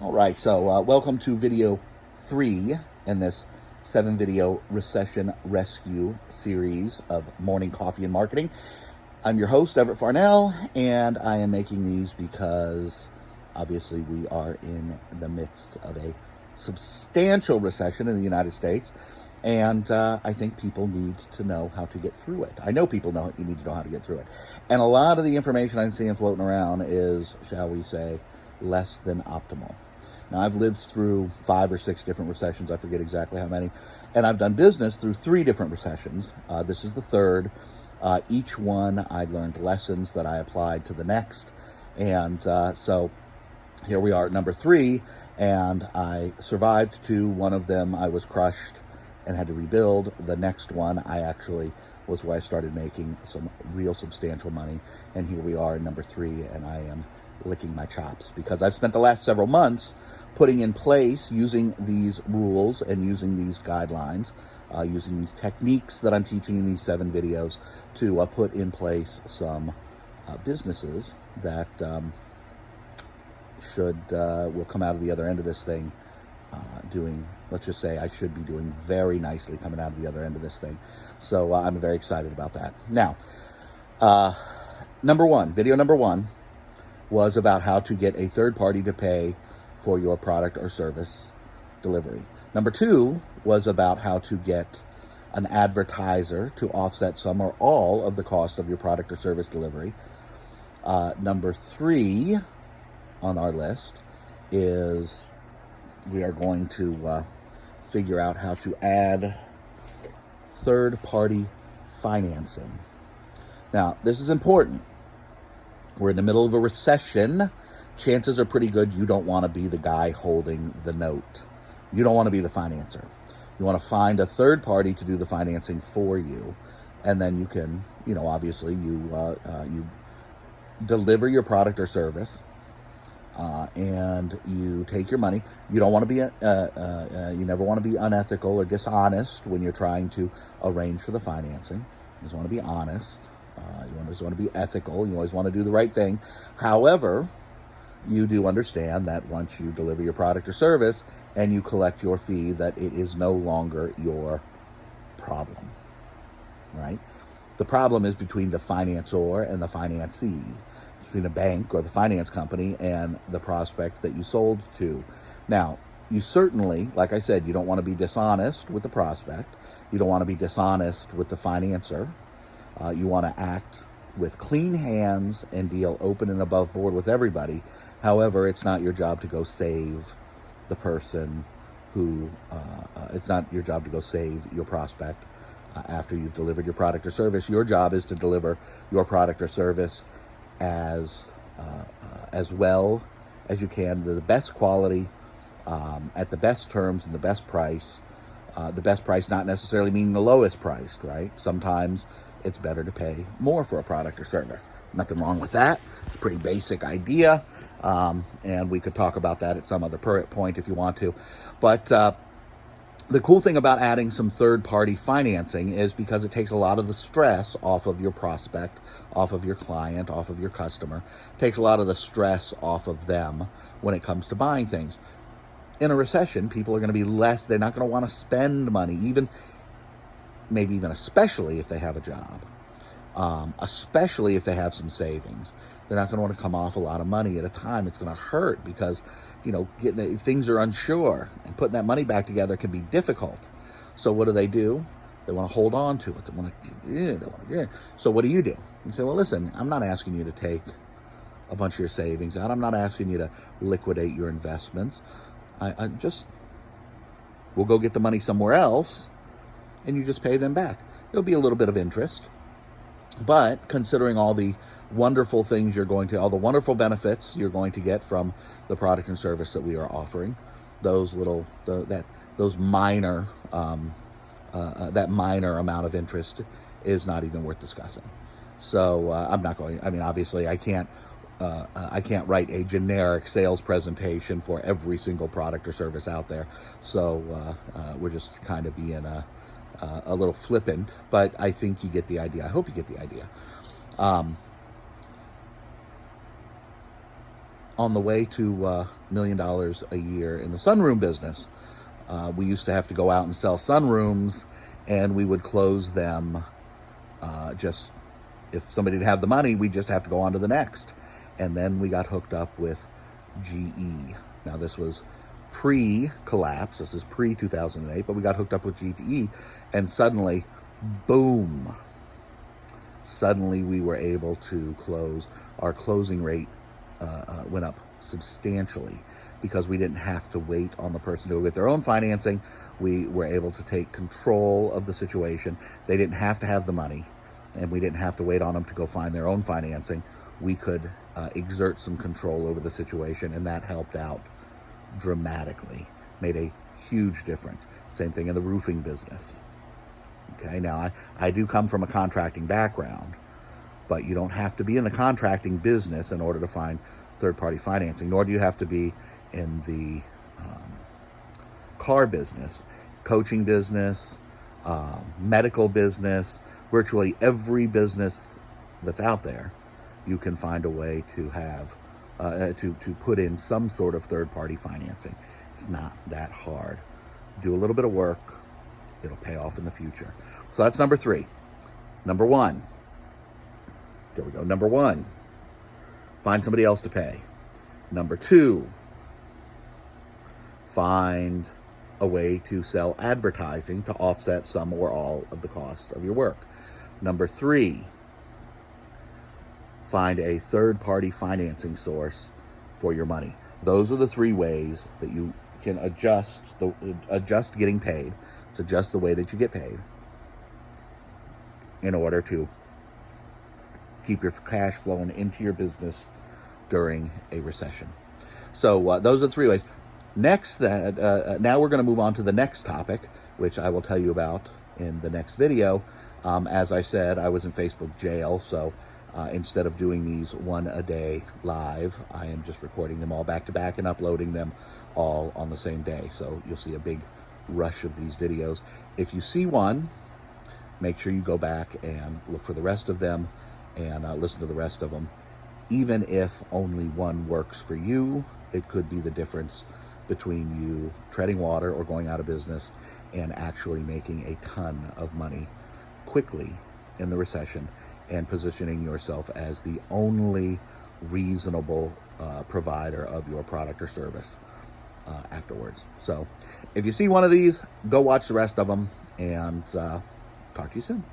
All right, so welcome to video 3 in this 7-video recession rescue series of Morning Coffee and Marketing. I'm your host, EFFarnell, and I am making these because obviously we are in the midst of a substantial recession in the United States, and I think people need to know how to get through it. I know people need to know how to get through it. And a lot of the information I'm seeing floating around is, shall we say, less than optimal. Now, I've lived through 5 or 6 different recessions. I forget exactly how many. And I've done business through 3 different recessions. This is the 3rd. Each one, I learned lessons that I applied to the next. And so here we are at number 3. And I survived to one of them. I was crushed and had to rebuild. The next one, I actually was where I started making some real substantial money. And here we are at number 3. And I am licking my chops because I've spent the last several months putting in place, using these rules and using these guidelines, using these techniques that I'm teaching in these 7 videos to put in place some businesses that will come out of the other end of this thing doing, let's just say I should be doing very nicely coming out of the other end of this thing. So I'm very excited about that. Now, video number 1 was about how to get a third party to pay for your product or service delivery. Number 2 was about how to get an advertiser to offset some or all of the cost of your product or service delivery. Number 3 on our list is we are going to figure out how to add third-party financing. Now, this is important. We're in the middle of a recession. Chances are pretty good you don't want to be the guy holding the note. You don't want to be the financer. You want to find a third party to do the financing for you, and then you can, obviously you deliver your product or service, and you take your money. You don't want to be you never want to be unethical or dishonest when you're trying to arrange for the financing. You just want to be honest. You always want to be ethical. You always want to do the right thing. However, you do understand that once you deliver your product or service and you collect your fee, that it is no longer your problem, right? The problem is between the financier and the financee, between the bank or the finance company and the prospect that you sold to. Now, you certainly, like I said, you don't want to be dishonest with the prospect. You don't want to be dishonest with the financer. You want to act with clean hands and deal open and above board with everybody. However, it's not your job to go save the person who, it's not your job to go save your prospect after you've delivered your product or service. Your job is to deliver your product or service as well as you can, to the best quality, at the best terms and the best price. The best price not necessarily meaning the lowest priced, right? Sometimes it's better to pay more for a product or service. Nothing wrong with that. It's a pretty basic idea, and we could talk about that at some other point if you want to. But the cool thing about adding some third-party financing is because it takes a lot of the stress off of your prospect, off of your client, off of your customer. It takes a lot of the stress off of them when it comes to buying things. In a recession, people are going to be less, they're not going to want to spend money, maybe even especially if they have a job, especially if they have some savings. They're not going to want to come off a lot of money at a time. It's going to hurt because, things are unsure, and putting that money back together can be difficult. So what do? They want to hold on to it. So what do? You say, well, listen, I'm not asking you to take a bunch of your savings out. I'm not asking you to liquidate your investments. We'll go get the money somewhere else, and you just pay them back. There'll be a little bit of interest, but considering all the wonderful things all the wonderful benefits you're going to get from the product and service that we are offering, that minor amount of interest is not even worth discussing. So obviously I can't write a generic sales presentation for every single product or service out there. So we're just kind of being a little flippant, but I think you get the idea. I hope you get the idea. on the way to $1 million a year in the sunroom business. We used to have to go out and sell sunrooms, and we would close them. Just if somebody didn't have the money, we just have to go on to the next. And then we got hooked up with GE. Now, this was pre-collapse. This is pre-2008, but we got hooked up with GE, and suddenly, boom. Suddenly, we were able to close. Our closing rate went up substantially because we didn't have to wait on the person to get their own financing. We were able to take control of the situation. They didn't have to have the money, and we didn't have to wait on them to go find their own financing. We could exert some control over the situation, and that helped out dramatically, made a huge difference. Same thing in the roofing business. Okay, now I do come from a contracting background, but you don't have to be in the contracting business in order to find third-party financing, nor do you have to be in the car business, coaching business, medical business, virtually every business that's out there. You can find a way to have to put in some sort of third-party financing. It's not that hard. Do a little bit of work, it'll pay off in the future. So that's number 3. Number 1. There we go. Number 1, find somebody else to pay. Number 2, find a way to sell advertising to offset some or all of the costs of your work. Number 3, find a third-party financing source for your money. Those are the 3 ways that you can adjust getting paid. To adjust the way that you get paid in order to keep your cash flowing into your business during a recession. So those are the 3 ways. Next, now we're going to move on to the next topic, which I will tell you about in the next video. As I said, I was in Facebook jail, so instead of doing these one a day live, I am just recording them all back to back and uploading them all on the same day. So you'll see a big rush of these videos. If you see one, make sure you go back and look for the rest of them and listen to the rest of them. Even if only one works for you, it could be the difference between you treading water or going out of business and actually making a ton of money quickly in the recession and positioning yourself as the only reasonable provider of your product or service afterwards. So if you see one of these, go watch the rest of them, and talk to you soon.